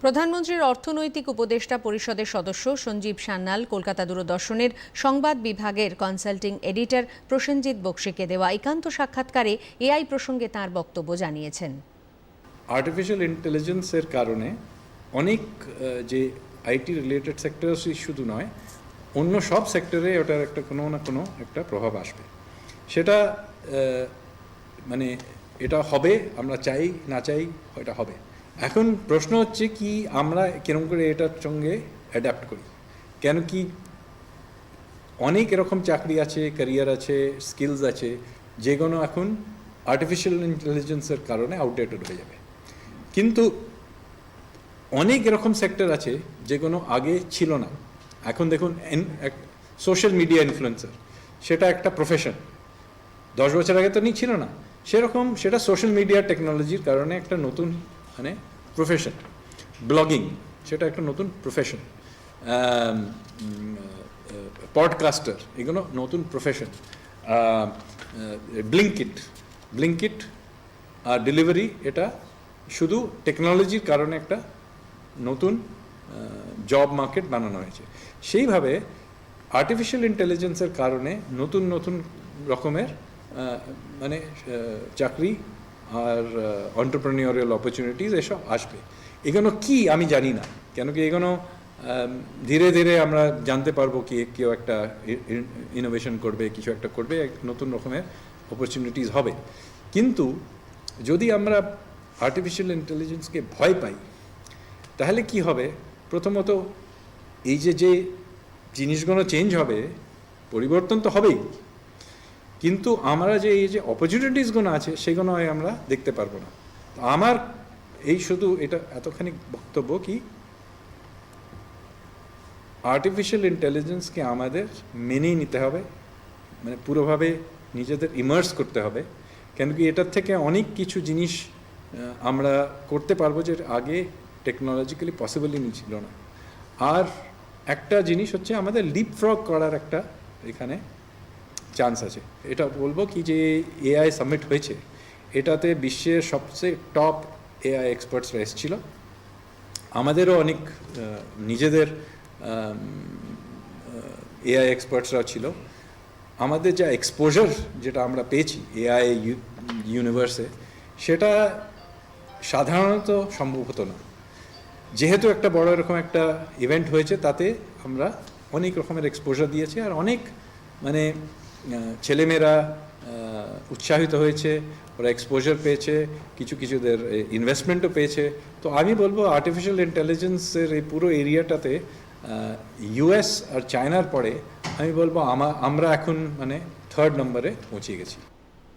প্রধানমন্ত্রীর অর্থনৈতিক উপদেষ্টা পরিষদের সদস্য সঞ্জীব সান্যাল কলকাতা দূরদর্শনের সংবাদ বিভাগের কনসাল্টিং এডিটর প্রসেনজিৎ বক্সিকে দেওয়া একান্ত সাক্ষাৎকারে এআই প্রসঙ্গে তাঁর বক্তব্য জানিয়েছেন। আর্টিফিশিয়াল ইন্টেলিজেন্সের কারণে অনেক যে আইটি রিলেটেড সেক্টরই শুধু নয়, অন্য সব সেক্টরে ওটার একটা কোনো না কোনো একটা প্রভাব আসবে। সেটা মানে এটা হবে, আমরা চাই না চাই এটা হবে। এখন প্রশ্ন হচ্ছে কি আমরা কিরকম করে এটার সঙ্গে অ্যাডাপ্ট করি। কেন কি অনেক এরকম চাকরি আছে, ক্যারিয়ার আছে, স্কিলস আছে যেগুলো এখন আর্টিফিশিয়াল ইন্টেলিজেন্সের কারণে আউটডেটেড হয়ে যাবে। কিন্তু অনেক এরকম সেক্টর আছে যেগুলো আগে ছিল না। এখন দেখুন সোশ্যাল মিডিয়া ইনফ্লুয়েন্সার, সেটা একটা প্রফেশন, 10 বছর আগে তো ছিল না। সেরকম সেটা সোশ্যাল মিডিয়া টেকনোলজির কারণে একটা নতুন মানে প্রফেশন। ব্লগিং সেটা একটা নতুন প্রফেশন। পডকাস্টার এগুলো নতুন প্রফেশন। ব্লিঙ্কিট আর ডেলিভারি, এটা শুধু টেকনোলজির কারণে একটা নতুন জব মার্কেট বানানো হয়েছে। সেইভাবে আর্টিফিশিয়াল ইন্টেলিজেন্সের কারণে নতুন নতুন রকমের মানে চাকরি আর এন্টারপ্রেনিউরিয়াল অপরচুনিটিস এসব আসবে। এগুলো কি আমি জানি না, কেন কি এগুলো ধীরে ধীরে আমরা জানতে পারবো কি কেউ একটা ইনোভেশন করবে, কিছু একটা করবে, নতুন রকমের অপরচুনিটিস হবে। কিন্তু যদি আমরা আর্টিফিশিয়াল ইন্টেলিজেন্সকে ভয় পাই তাহলে কি হবে? প্রথমত এই যে জিনিসগুলো চেঞ্জ হবে, পরিবর্তন তো হবেই, কিন্তু আমরা যে এই যে অপরচুনিটিসগুলো আছে সেগুলো আমরা দেখতে পারবো না। আমার এই শুধু এটা এতখানি বক্তব্য কি আর্টিফিশিয়াল ইন্টেলিজেন্সকে আমাদের মেনেই নিতে হবে, মানে পুরোভাবে নিজেদের ইমার্স করতে হবে। কেন কি এটার থেকে অনেক কিছু জিনিস আমরা করতে পারবো যে আগে টেকনোলজিক্যালি পসিবলই ছিল না। আর একটা জিনিস হচ্ছে আমাদের লিপফ্রগ করার একটা এখানে চান্স আছে। এটা বলবো কি যে এআই সামিট হয়েছে, এটাতে বিশ্বের সবচেয়ে টপ এআই এক্সপার্টসরা এসেছিল। আমাদেরও অনেক নিজেদের এআই এক্সপার্টসরাও ছিল। আমাদের যা এক্সপোজার যেটা আমরা পেয়েছি এআই ইউনিভার্সে, সেটা সাধারণত সম্ভব হতো না। যেহেতু একটা বড় এরকম একটা ইভেন্ট হয়েছে, তাতে আমরা অনেক রকমের এক্সপোজার দিয়েছি, আর অনেক মানে ছেলেমেয়েরা উৎসাহিত হয়েছে, ওরা এক্সপোজার পেয়েছে, কিছুদের ইনভেস্টমেন্টও পেয়েছে। তো আমি বলবো আর্টিফিশিয়াল ইন্টেলিজেন্সের এই পুরো এরিয়াটাতে ইউএস আর চায়নার পরে আমি বলবো আমরা এখন মানে 3rd নম্বরে পৌঁছে গেছি।